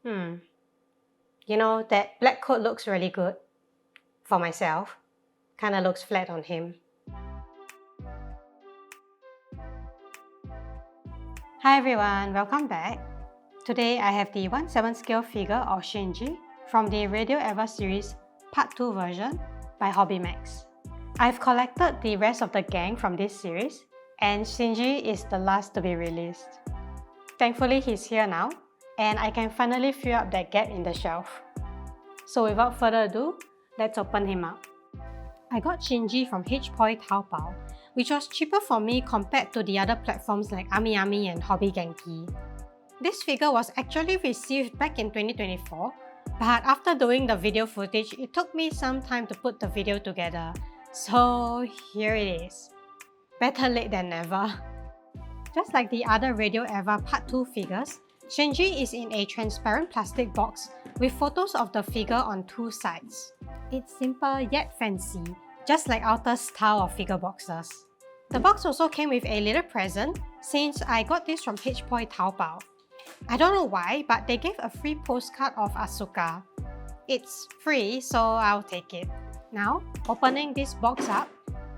That black coat looks really good for myself. Kinda looks flat on him. Hi everyone, welcome back. Today I have the 1/7 scale figure of Shinji from the radioeva series Part 2 version by hobbymax. I've collected the rest of the gang from this series, and Shinji is the last to be released. Thankfully he's here now, and I can finally fill up that gap in the shelf. So without further ado, let's open him up. I got Shinji from H-Poi Taobao, which was cheaper for me compared to the other platforms like AmiAmi and Hobby Genki. This figure was actually received back in 2024, but after doing the video footage, it took me some time to put the video together. So here it is. Better late than never. Just like the other radioeva Part 2 figures, Shinji is in a transparent plastic box with photos of the figure on two sides. It's simple yet fancy, just like Outer's style of figure boxes. The box also came with a little present since I got this from H-Poi Taobao. I don't know why, but they gave a free postcard of Asuka. It's free, so I'll take it. Now, opening this box up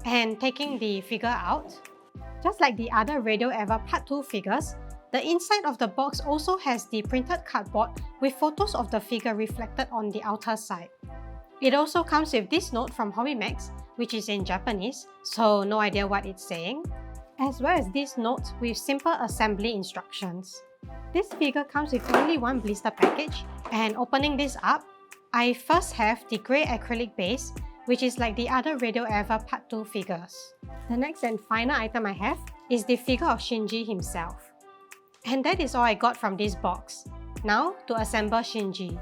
and taking the figure out. Just like the other radioeva Part 2 figures, the inside of the box also has the printed cardboard with photos of the figure reflected on the outer side. It also comes with this note from hobbymax, which is in Japanese, so no idea what it's saying, as well as this note with simple assembly instructions. This figure comes with only one blister package, and opening this up, I first have the grey acrylic base, which is like the other radioeva Part 2 figures. The next and final item I have is the figure of Shinji himself. And that is all I got from this box. Now to assemble Shinji.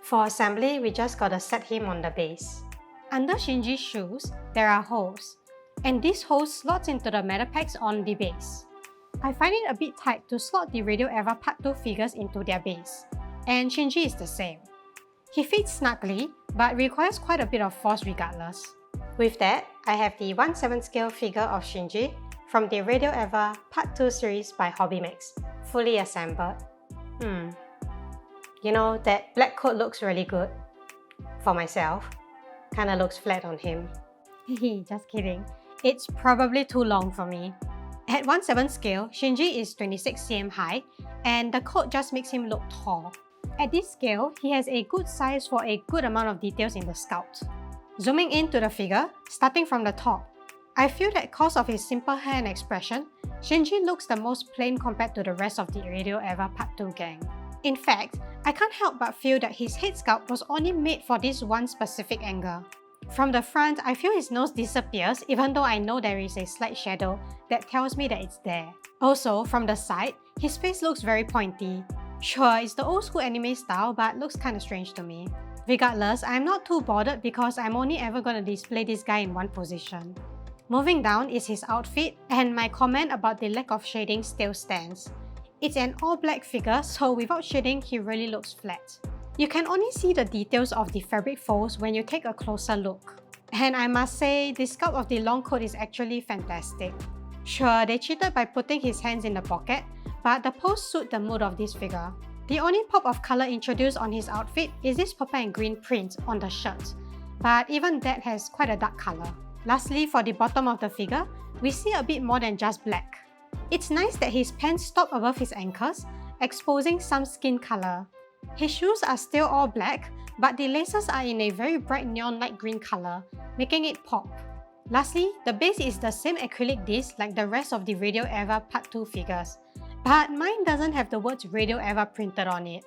For assembly, we just gotta set him on the base. Under Shinji's shoes, there are holes, and these holes slot into the metal packs on the base. I find it a bit tight to slot the radioeva Part 2 figures into their base, and Shinji is the same. He fits snugly, but requires quite a bit of force regardless. With that, I have the 1/7 scale figure of Shinji from the radioeva Part 2 series by hobbymax, fully assembled. That black coat looks really good for myself. Kinda looks flat on him. Just kidding. It's probably too long for me. At 1/7 scale, Shinji is 26 cm high, and the coat just makes him look tall. At this scale, he has a good size for a good amount of details in the sculpt. Zooming into the figure, starting from the top, I feel that because of his simple hair and expression, Shinji looks the most plain compared to the rest of the radioeva Part 2 gang. In fact, I can't help but feel that his head sculpt was only made for this one specific angle. From the front, I feel his nose disappears even though I know there is a slight shadow that tells me that it's there. Also, from the side, his face looks very pointy. Sure, it's the old school anime style, but looks kinda strange to me. Regardless, I'm not too bothered because I'm only ever gonna display this guy in one position. Moving down is his outfit, and my comment about the lack of shading still stands. It's an all-black figure, so without shading, he really looks flat. You can only see the details of the fabric folds when you take a closer look. And I must say, the sculpt of the long coat is actually fantastic. Sure, they cheated by putting his hands in the pocket, but the pose suit the mood of this figure. The only pop of color introduced on his outfit is this purple and green print on the shirt, but even that has quite a dark color. Lastly, for the bottom of the figure, we see a bit more than just black. It's nice that his pants stop above his ankles, exposing some skin color. His shoes are still all black, but the laces are in a very bright neon light green color, making it pop. Lastly, the base is the same acrylic disc like the rest of the radioeva Part 2 figures, but mine doesn't have the words radioeva printed on it.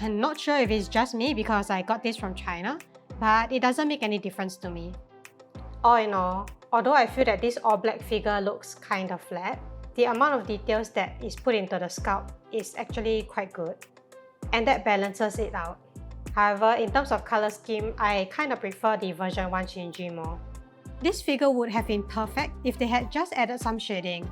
I'm not sure if it's just me because I got this from China, but it doesn't make any difference to me. All in all, although I feel that this all-black figure looks kind of flat, the amount of details that is put into the sculpt is actually quite good, and that balances it out. However, in terms of color scheme, I kind of prefer the version 1 Shinji more. This figure would have been perfect if they had just added some shading.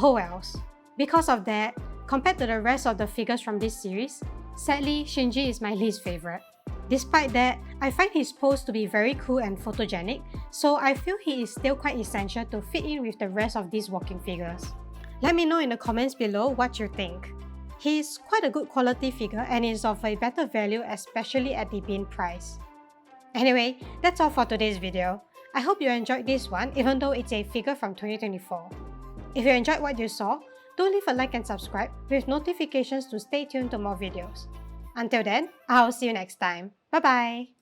Oh wells. Because of that, compared to the rest of the figures from this series, sadly, Shinji is my least favorite. Despite that, I find his pose to be very cool and photogenic, so I feel he is still quite essential to fit in with the rest of these walking figures. Let me know in the comments below what you think. He's quite a good quality figure and is of a better value, especially at the bin price. Anyway, that's all for today's video. I hope you enjoyed this one, even though it's a figure from 2024. If you enjoyed what you saw, do leave a like and subscribe with notifications to stay tuned to more videos. Until then, I'll see you next time. Bye bye!